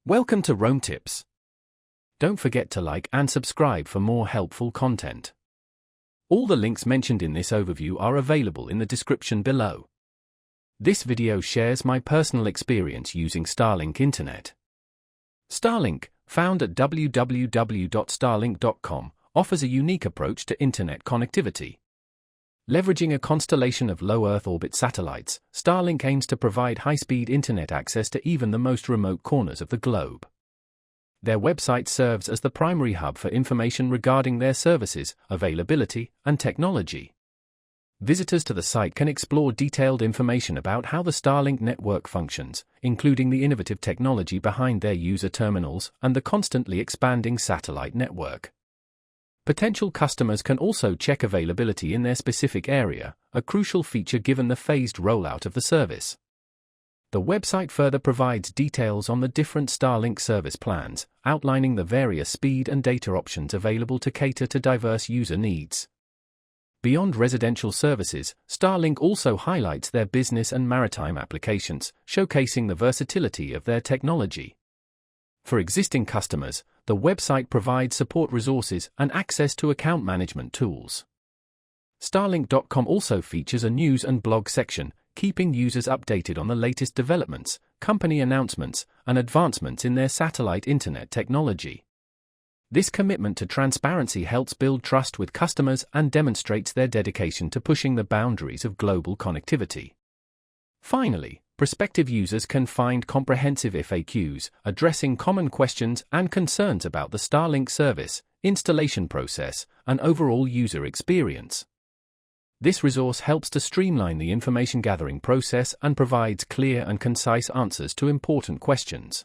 Welcome to Roam Tips. Don't forget to like and subscribe for more helpful content. All the links mentioned in this overview are available in the description below. This video shares my personal experience using Starlink Internet. Starlink, found at www.starlink.com, offers a unique approach to Internet connectivity. Leveraging a constellation of low Earth orbit satellites, Starlink aims to provide high-speed internet access to even the most remote corners of the globe. Their website serves as the primary hub for information regarding their services, availability, and technology. Visitors to the site can explore detailed information about how the Starlink network functions, including the innovative technology behind their user terminals and the constantly expanding satellite network. Potential customers can also check availability in their specific area, a crucial feature given the phased rollout of the service. The website further provides details on the different Starlink service plans, outlining the various speed and data options available to cater to diverse user needs. Beyond residential services, Starlink also highlights their business and maritime applications, showcasing the versatility of their technology. For existing customers, the website provides support resources and access to account management tools. Starlink.com also features a news and blog section, keeping users updated on the latest developments, company announcements, and advancements in their satellite internet technology. This commitment to transparency helps build trust with customers and demonstrates their dedication to pushing the boundaries of global connectivity. Finally, prospective users can find comprehensive FAQs addressing common questions and concerns about the Starlink service, installation process, and overall user experience. This resource helps to streamline the information gathering process and provides clear and concise answers to important questions.